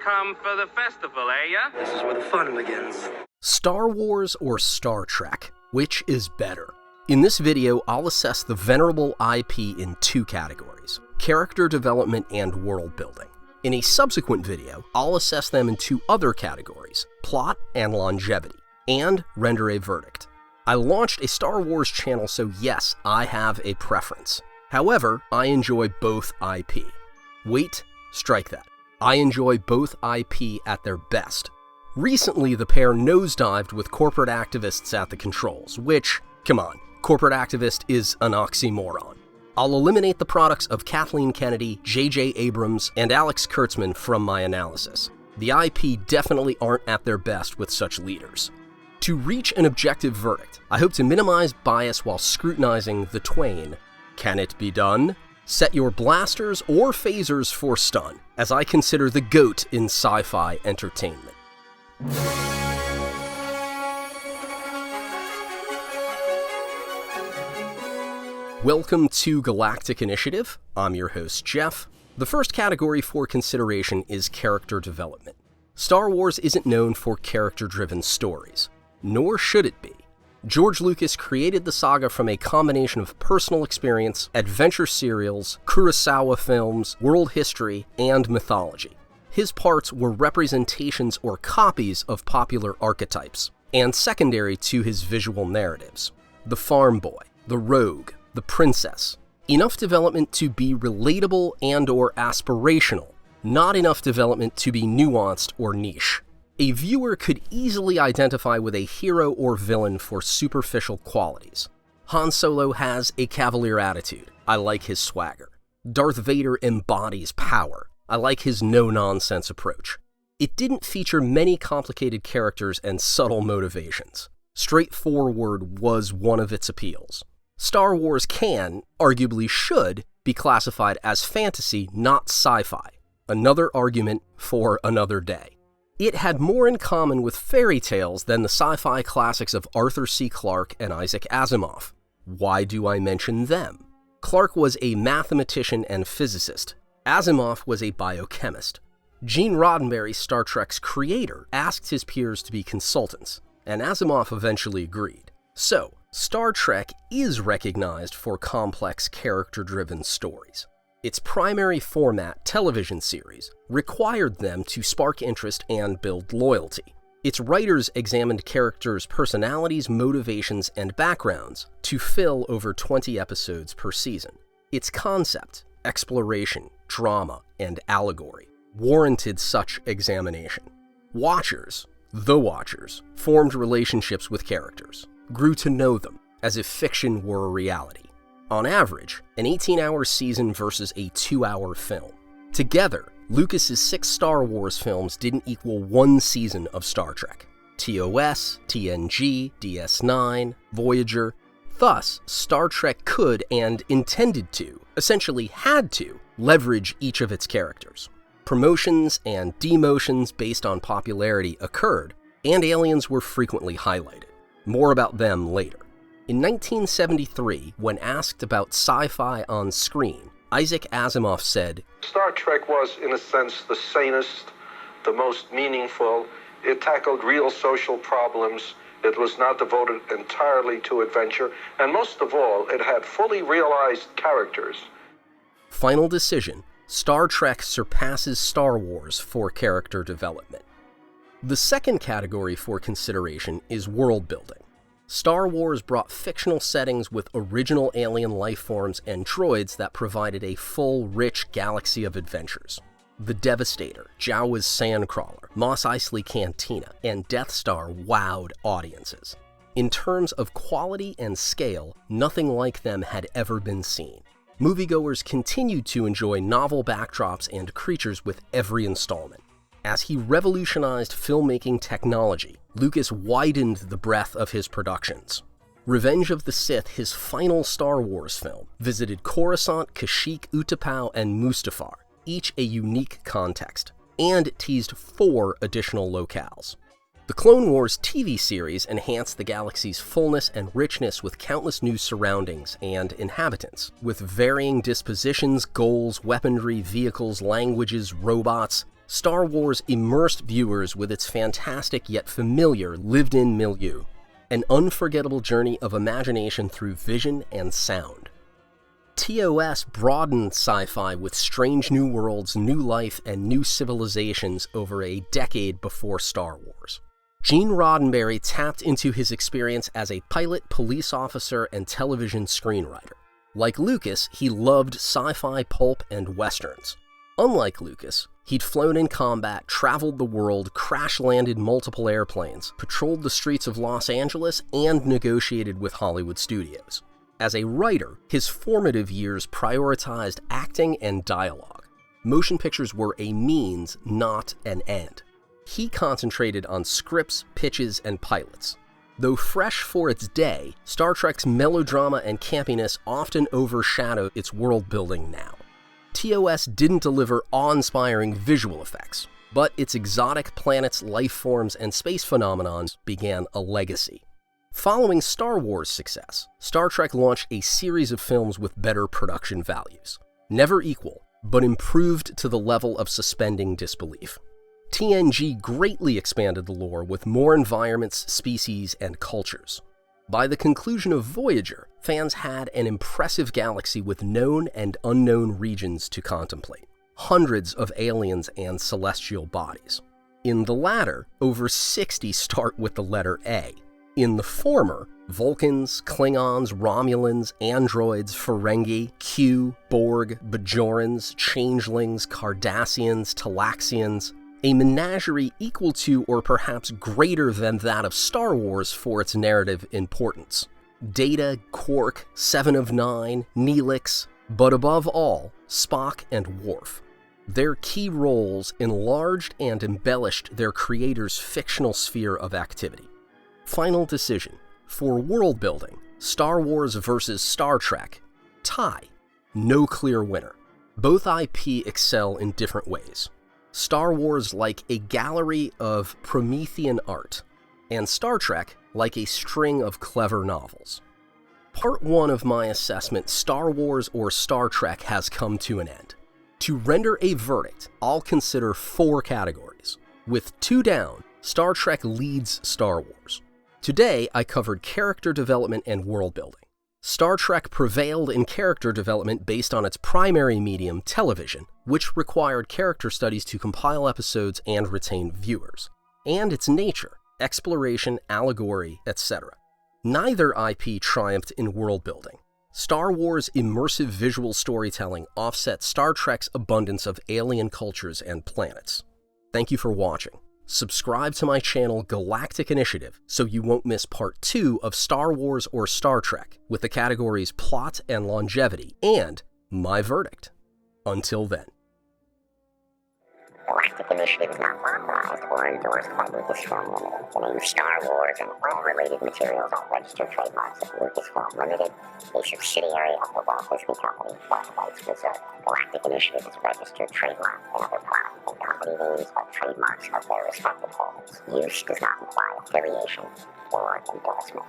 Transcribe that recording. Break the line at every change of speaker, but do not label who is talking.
come for the festival, ya?
This is where the fun begins.
Star Wars or Star Trek? Which is better? In this video, I'll assess the venerable IP in two categories: character development and world building. In a subsequent video, I'll assess them in two other categories: plot and longevity, and render a verdict. I launched a Star Wars channel, so yes, I have a preference. However, I enjoy both IP. Wait, strike that. I enjoy both IP at their best. Recently, the pair nosedived with corporate activists at the controls, which, come on, corporate activist is an oxymoron. I'll eliminate the products of Kathleen Kennedy, J.J. Abrams, and Alex Kurtzman from my analysis. The IP definitely aren't at their best with such leaders. To reach an objective verdict, I hope to minimize bias while scrutinizing the twain. Can it be done? Set your blasters or phasers for stun, as I consider the GOAT in sci-fi entertainment. Welcome to Galactic Initiative. I'm your host, Jeff. The first category for consideration is character development. Star Wars isn't known for character-driven stories, nor should it be. George Lucas created the saga from a combination of personal experience, adventure serials, Kurosawa films, world history, and mythology. His parts were representations or copies of popular archetypes, and secondary to his visual narratives. The farm boy, the rogue, the princess. Enough development to be relatable and/or aspirational, not enough development to be nuanced or niche. A viewer could easily identify with a hero or villain for superficial qualities. Han Solo has a cavalier attitude. I like his swagger. Darth Vader embodies power. I like his no-nonsense approach. It didn't feature many complicated characters and subtle motivations. Straightforward was one of its appeals. Star Wars can, arguably should, be classified as fantasy, not sci-fi. Another argument for another day. It had more in common with fairy tales than the sci-fi classics of Arthur C. Clarke and Isaac Asimov. Why do I mention them? Clarke was a mathematician and physicist. Asimov was a biochemist. Gene Roddenberry, Star Trek's creator, asked his peers to be consultants, and Asimov eventually agreed. So, Star Trek is recognized for complex character-driven stories. Its primary format, television series, required them to spark interest and build loyalty. Its writers examined characters' personalities, motivations, and backgrounds to fill over 20 episodes per season. Its concept, exploration, drama, and allegory warranted such examination. Watchers, the Watchers, formed relationships with characters, grew to know them as if fiction were a reality. On average, an 18-hour season versus a 2-hour film. Together, Lucas's 6 Star Wars films didn't equal one season of Star Trek. TOS, TNG, DS9, Voyager. Thus, Star Trek could and intended to, essentially had to, leverage each of its characters. Promotions and demotions based on popularity occurred, and aliens were frequently highlighted. More about them later. In 1973, when asked about sci-fi on screen, Isaac Asimov said,
Star Trek was, in a sense, the sanest, the most meaningful. It tackled real social problems. It was not devoted entirely to adventure. And most of all, it had fully realized characters.
Final decision, Star Trek surpasses Star Wars for character development. The second category for consideration is world building. Star Wars brought fictional settings with original alien life forms and droids that provided a full, rich galaxy of adventures. The Devastator, Jawa's Sandcrawler, Mos Eisley Cantina, and Death Star wowed audiences. In terms of quality and scale, nothing like them had ever been seen. Moviegoers continued to enjoy novel backdrops and creatures with every installment. As he revolutionized filmmaking technology, Lucas widened the breadth of his productions. Revenge of the Sith, his final Star Wars film, visited Coruscant, Kashyyyk, Utapau, and Mustafar, each a unique context, and it teased 4 additional locales. The Clone Wars TV series enhanced the galaxy's fullness and richness with countless new surroundings and inhabitants, with varying dispositions, goals, weaponry, vehicles, languages, robots. Star Wars immersed viewers with its fantastic yet familiar lived-in milieu, an unforgettable journey of imagination through vision and sound. TOS broadened sci-fi with strange new worlds, new life, and new civilizations over a decade before Star Wars. Gene Roddenberry tapped into his experience as a pilot, police officer, and television screenwriter. Like Lucas, he loved sci-fi, pulp, and westerns. Unlike Lucas, he'd flown in combat, traveled the world, crash-landed multiple airplanes, patrolled the streets of Los Angeles, and negotiated with Hollywood studios. As a writer, his formative years prioritized acting and dialogue. Motion pictures were a means, not an end. He concentrated on scripts, pitches, and pilots. Though fresh for its day, Star Trek's melodrama and campiness often overshadow its world-building now. TOS didn't deliver awe-inspiring visual effects, but its exotic planets, life forms, and space phenomenons began a legacy. Following Star Wars' success, Star Trek launched a series of films with better production values. Never equal, but improved to the level of suspending disbelief. TNG greatly expanded the lore with more environments, species, and cultures. By the conclusion of Voyager, fans had an impressive galaxy with known and unknown regions to contemplate, hundreds of aliens and celestial bodies. In the latter, over 60 start with the letter A. In the former, Vulcans, Klingons, Romulans, androids, Ferengi, Q, Borg, Bajorans, Changelings, Cardassians, Talaxians, a menagerie equal to or perhaps greater than that of Star Wars for its narrative importance. Data, Quark, Seven of Nine, Neelix, but above all, Spock and Worf. Their key roles enlarged and embellished their creators' fictional sphere of activity. Final decision. For world building, Star Wars versus Star Trek. Tie. No clear winner. Both IP excel in different ways. Star Wars like a gallery of Promethean art, and Star Trek like a string of clever novels. Part 1 of my assessment, Star Wars or Star Trek, has come to an end. To render a verdict, I'll consider 4 categories. With 2 down, Star Trek leads Star Wars. Today, I covered character development and world building. Star Trek prevailed in character development based on its primary medium, television, which required character studies to compile episodes and retain viewers, and its nature, exploration, allegory, etc. Neither IP triumphed in world building. Star Wars' immersive visual storytelling offset Star Trek's abundance of alien cultures and planets. Thank you for watching. Subscribe to my channel Galactic Initiative so you won't miss part 2 of Star Wars or Star Trek with the categories plot and longevity and my verdict. Until then.
Galactic Initiative is not authorized or endorsed by Lucasfilm Limited. The name Star Wars and all related materials are registered trademarks of Lucasfilm Limited, a subsidiary of the Walt Disney Company, all rights reserved. Galactic Initiative is a registered trademark, and other product and company names are trademarks of their respective holders. Use does not imply affiliation or endorsement.